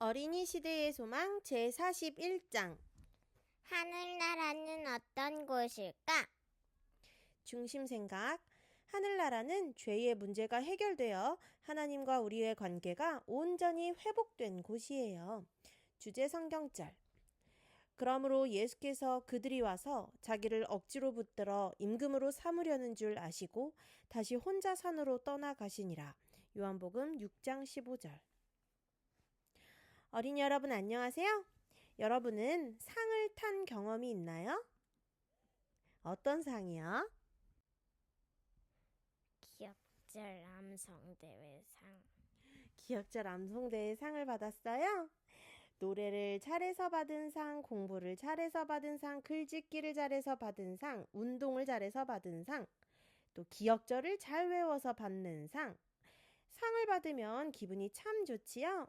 어린이 시대의 소망 제41장 하늘나라는 어떤 곳일까? 중심 생각. 하늘나라는 죄의 문제가 해결되어 하나님과 우리의 관계가 온전히 회복된 곳이에요. 주제 성경절. 그러므로 예수께서 그들이 와서 자기를 억지로 붙들어 임금으로 삼으려는 줄 아시고 다시 혼자 산으로 떠나가시니라. 요한복음 6장 15절. 어린이 여러분 안녕하세요. 여러분은 상을 탄 경험이 있나요? 어떤 상이요? 기억절 암성대회상. 기억절 암송대회 상을 받았어요? 노래를 잘해서 받은 상, 공부를 잘해서 받은 상, 글짓기를 잘해서 받은 상, 운동을 잘해서 받은 상, 또 기억절을 잘 외워서 받는 상. 상을 받으면 기분이 참 좋지요?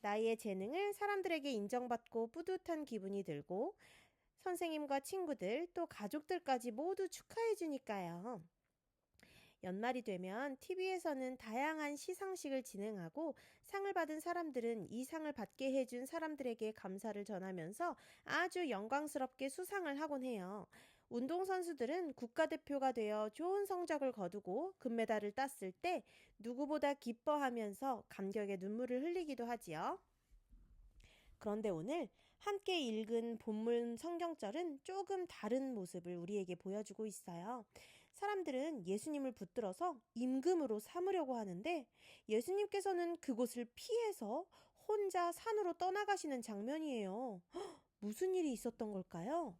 나의 재능을 사람들에게 인정받고 뿌듯한 기분이 들고 선생님과 친구들 또 가족들까지 모두 축하해 주니까요. 연말이 되면 TV에서는 다양한 시상식을 진행하고 상을 받은 사람들은 이 상을 받게 해준 사람들에게 감사를 전하면서 아주 영광스럽게 수상을 하곤 해요. 운동선수들은 국가대표가 되어 좋은 성적을 거두고 금메달을 땄을 때 누구보다 기뻐하면서 감격의 눈물을 흘리기도 하지요. 그런데 오늘 함께 읽은 본문 성경절은 조금 다른 모습을 우리에게 보여주고 있어요. 사람들은 예수님을 붙들어서 임금으로 삼으려고 하는데 예수님께서는 그곳을 피해서 혼자 산으로 떠나가시는 장면이에요. 무슨 일이 있었던 걸까요?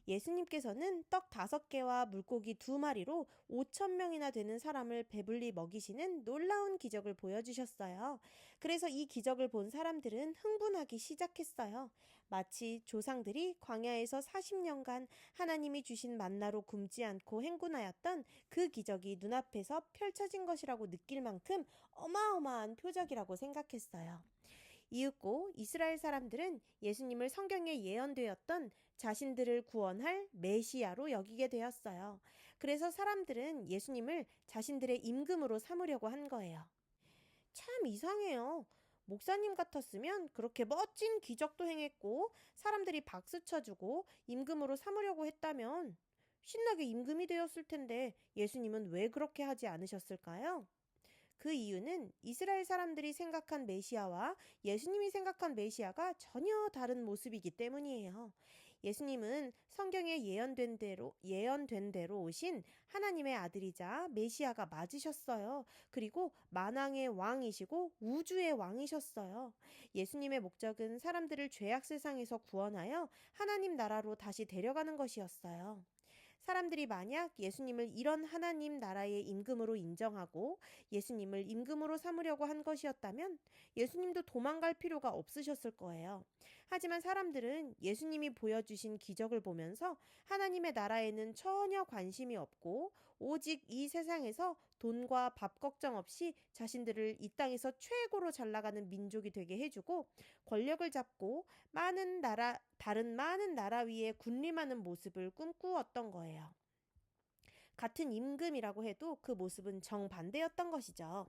예수님께서는 떡 5개와 물고기 2마리로 5,000명이나 되는 사람을 배불리 먹이시는 놀라운 기적을 보여주셨어요. 그래서 이 기적을 본 사람들은 흥분하기 시작했어요. 마치 조상들이 광야에서 40년간 하나님이 주신 만나로 굶지 않고 행군하였던 그 기적이 눈앞에서 펼쳐진 것이라고 느낄 만큼 어마어마한 표적이라고 생각했어요. 이윽고 이스라엘 사람들은 예수님을 성경에 예언되었던 자신들을 구원할 메시아로 여기게 되었어요. 그래서 사람들은 예수님을 자신들의 임금으로 삼으려고 한 거예요. 참 이상해요. 목사님 같았으면 그렇게 멋진 기적도 행했고 사람들이 박수 쳐주고 임금으로 삼으려고 했다면 신나게 임금이 되었을 텐데 예수님은 왜 그렇게 하지 않으셨을까요? 그 이유는 이스라엘 사람들이 생각한 메시아와 예수님이 생각한 메시아가 전혀 다른 모습이기 때문이에요. 예수님은 성경에 예언된 대로 오신 하나님의 아들이자 메시아가 맞으셨어요. 그리고 만왕의 왕이시고 우주의 왕이셨어요. 예수님의 목적은 사람들을 죄악 세상에서 구원하여 하나님 나라로 다시 데려가는 것이었어요. 사람들이 만약 예수님을 이런 하나님 나라의 임금으로 인정하고 예수님을 임금으로 삼으려고 한 것이었다면 예수님도 도망갈 필요가 없으셨을 거예요. 하지만 사람들은 예수님이 보여주신 기적을 보면서 하나님의 나라에는 전혀 관심이 없고 오직 이 세상에서 돈과 밥 걱정 없이 자신들을 이 땅에서 최고로 잘 나가는 민족이 되게 해주고 권력을 잡고 다른 많은 나라 위에 군림하는 모습을 꿈꾸었던 거예요. 같은 임금이라고 해도 그 모습은 정반대였던 것이죠.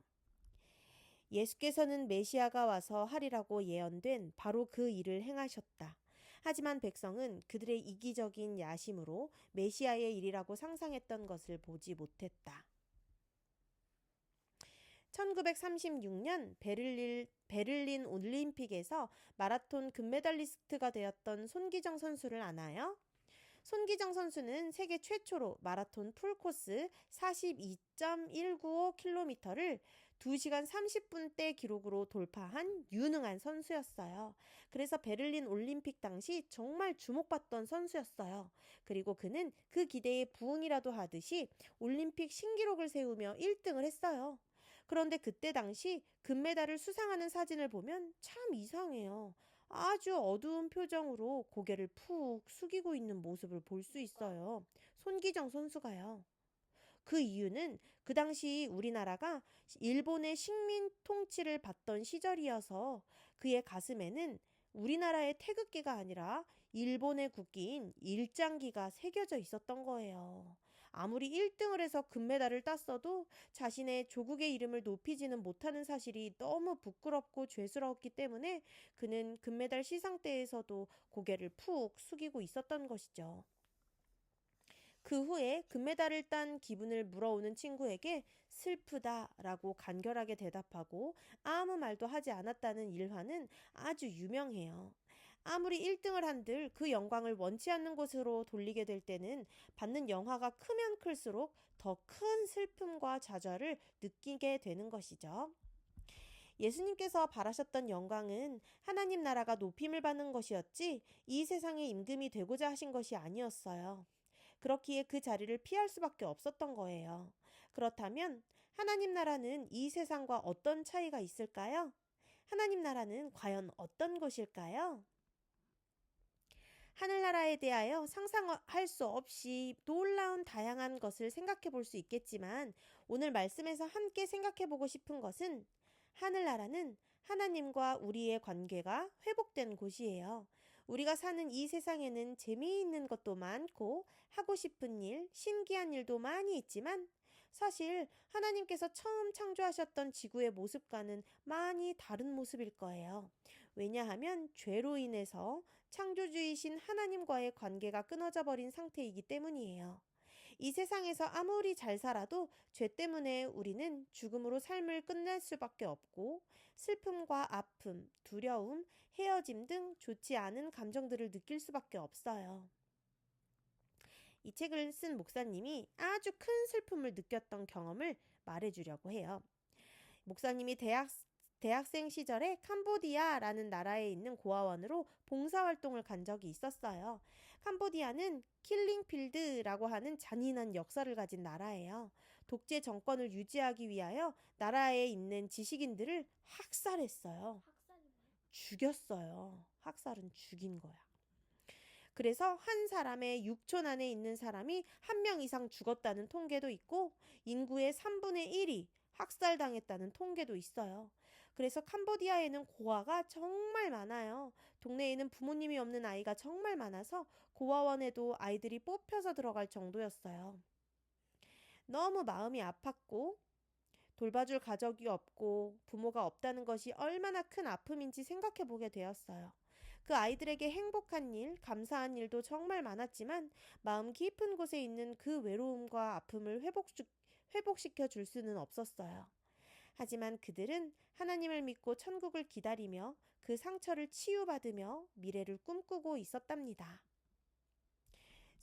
예수께서는 메시아가 와서 하리라고 예언된 바로 그 일을 행하셨다. 하지만 백성은 그들의 이기적인 야심으로 메시아의 일이라고 상상했던 것을 보지 못했다. 1936년 베를린 올림픽에서 마라톤 금메달리스트가 되었던 손기정 선수를 아나요? 손기정 선수는 세계 최초로 마라톤 풀코스 42.195km를 2시간 30분대 기록으로 돌파한 유능한 선수였어요. 그래서 베를린 올림픽 당시 정말 주목받던 선수였어요. 그리고 그는 그 기대에 부응이라도 하듯이 올림픽 신기록을 세우며 1등을 했어요. 그런데 그때 당시 금메달을 수상하는 사진을 보면 참 이상해요. 아주 어두운 표정으로 고개를 푹 숙이고 있는 모습을 볼 수 있어요. 손기정 선수가요. 그 이유는 그 당시 우리나라가 일본의 식민 통치를 받던 시절이어서 그의 가슴에는 우리나라의 태극기가 아니라 일본의 국기인 일장기가 새겨져 있었던 거예요. 아무리 1등을 해서 금메달을 땄어도 자신의 조국의 이름을 높이지는 못하는 사실이 너무 부끄럽고 죄스러웠기 때문에 그는 금메달 시상대에서도 고개를 푹 숙이고 있었던 것이죠. 그 후에 금메달을 딴 기분을 물어오는 친구에게 슬프다라고 간결하게 대답하고 아무 말도 하지 않았다는 일화는 아주 유명해요. 아무리 1등을 한들 그 영광을 원치 않는 곳으로 돌리게 될 때는 받는 영화가 크면 클수록 더 큰 슬픔과 좌절을 느끼게 되는 것이죠. 예수님께서 바라셨던 영광은 하나님 나라가 높임을 받는 것이었지 이 세상의 임금이 되고자 하신 것이 아니었어요. 그렇기에 그 자리를 피할 수밖에 없었던 거예요. 그렇다면 하나님 나라는 이 세상과 어떤 차이가 있을까요? 하나님 나라는 과연 어떤 것일까요? 하늘나라에 대하여 상상할 수 없이 놀라운 다양한 것을 생각해 볼 수 있겠지만 오늘 말씀에서 함께 생각해 보고 싶은 것은 하늘나라는 하나님과 우리의 관계가 회복된 곳이에요. 우리가 사는 이 세상에는 재미있는 것도 많고 하고 싶은 일, 신기한 일도 많이 있지만 사실 하나님께서 처음 창조하셨던 지구의 모습과는 많이 다른 모습일 거예요. 왜냐하면 죄로 인해서 창조주이신 하나님과의 관계가 끊어져 버린 상태이기 때문이에요. 이 세상에서 아무리 잘 살아도 죄 때문에 우리는 죽음으로 삶을 끝낼 수밖에 없고 슬픔과 아픔, 두려움, 헤어짐 등 좋지 않은 감정들을 느낄 수밖에 없어요. 이 책을 쓴 목사님이 아주 큰 슬픔을 느꼈던 경험을 말해주려고 해요. 목사님이 대학생 시절에 캄보디아라는 나라에 있는 고아원으로 봉사활동을 간 적이 있었어요. 캄보디아는 킬링필드라고 하는 잔인한 역사를 가진 나라예요. 독재 정권을 유지하기 위하여 나라에 있는 지식인들을 학살했어요. 죽였어요. 학살은 죽인 거야. 그래서 한 사람의 6촌 안에 있는 사람이 1명 이상 죽었다는 통계도 있고 인구의 3분의 1이 학살당했다는 통계도 있어요. 그래서 캄보디아에는 고아가 정말 많아요. 동네에는 부모님이 없는 아이가 정말 많아서 고아원에도 아이들이 뽑혀서 들어갈 정도였어요. 너무 마음이 아팠고 돌봐줄 가족이 없고 부모가 없다는 것이 얼마나 큰 아픔인지 생각해 보게 되었어요. 그 아이들에게 행복한 일, 감사한 일도 정말 많았지만 마음 깊은 곳에 있는 그 외로움과 아픔을 회복시켜 줄 수는 없었어요. 하지만 그들은 하나님을 믿고 천국을 기다리며 그 상처를 치유받으며 미래를 꿈꾸고 있었답니다.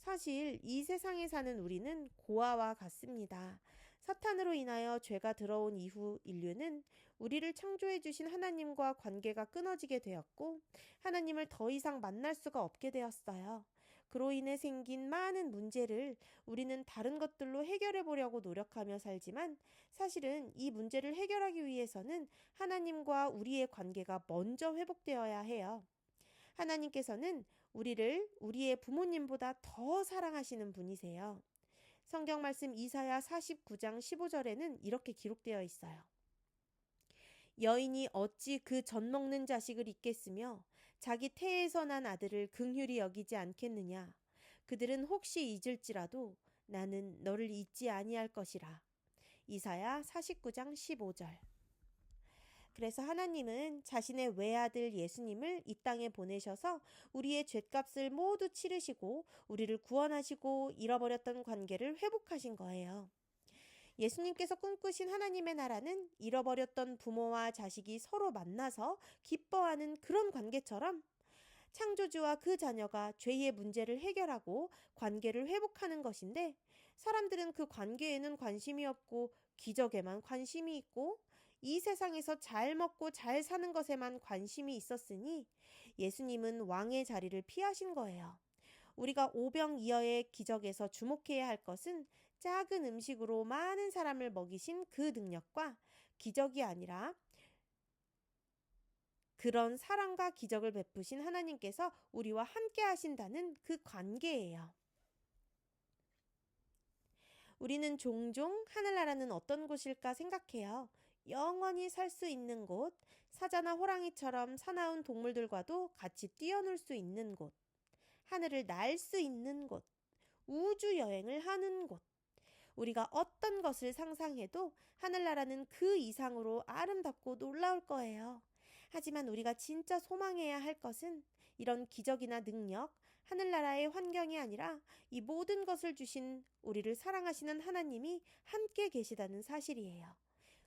사실 이 세상에 사는 우리는 고아와 같습니다. 사탄으로 인하여 죄가 들어온 이후 인류는 우리를 창조해 주신 하나님과 관계가 끊어지게 되었고 하나님을 더 이상 만날 수가 없게 되었어요. 그로 인해 생긴 많은 문제를 우리는 다른 것들로 해결해 보려고 노력하며 살지만 사실은 이 문제를 해결하기 위해서는 하나님과 우리의 관계가 먼저 회복되어야 해요. 하나님께서는 우리를 우리의 부모님보다 더 사랑하시는 분이세요. 성경 말씀 이사야 49장 15절에는 이렇게 기록되어 있어요. 여인이 어찌 그 젖먹는 자식을 잊겠으며 자기 태에서 난 아들을 긍휼히 여기지 않겠느냐. 그들은 혹시 잊을지라도 나는 너를 잊지 아니할 것이라. 이사야 49장 15절. 그래서 하나님은 자신의 외아들 예수님을 이 땅에 보내셔서 우리의 죗값을 모두 치르시고 우리를 구원하시고 잃어버렸던 관계를 회복하신 거예요. 예수님께서 꿈꾸신 하나님의 나라는 잃어버렸던 부모와 자식이 서로 만나서 기뻐하는 그런 관계처럼 창조주와 그 자녀가 죄의 문제를 해결하고 관계를 회복하는 것인데 사람들은 그 관계에는 관심이 없고 기적에만 관심이 있고 이 세상에서 잘 먹고 잘 사는 것에만 관심이 있었으니 예수님은 왕의 자리를 피하신 거예요. 우리가 오병이어의 기적에서 주목해야 할 것은 작은 음식으로 많은 사람을 먹이신 그 능력과 기적이 아니라 그런 사랑과 기적을 베푸신 하나님께서 우리와 함께 하신다는 그 관계예요. 우리는 종종 하늘나라는 어떤 곳일까 생각해요. 영원히 살 수 있는 곳, 사자나 호랑이처럼 사나운 동물들과도 같이 뛰어놀 수 있는 곳, 하늘을 날 수 있는 곳, 우주 여행을 하는 곳. 우리가 어떤 것을 상상해도 하늘나라는 그 이상으로 아름답고 놀라울 거예요. 하지만 우리가 진짜 소망해야 할 것은 이런 기적이나 능력, 하늘나라의 환경이 아니라 이 모든 것을 주신 우리를 사랑하시는 하나님이 함께 계시다는 사실이에요.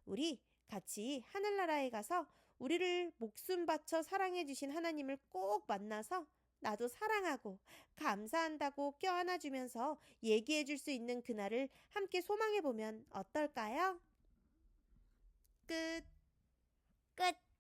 우리 같이 하늘나라에 가서 우리를 목숨 바쳐 사랑해 주신 하나님을 꼭 만나서 나도 사랑하고 감사한다고 껴안아 주면서 얘기해 줄 수 있는 그날을 함께 소망해 보면 어떨까요? 끝. 끝.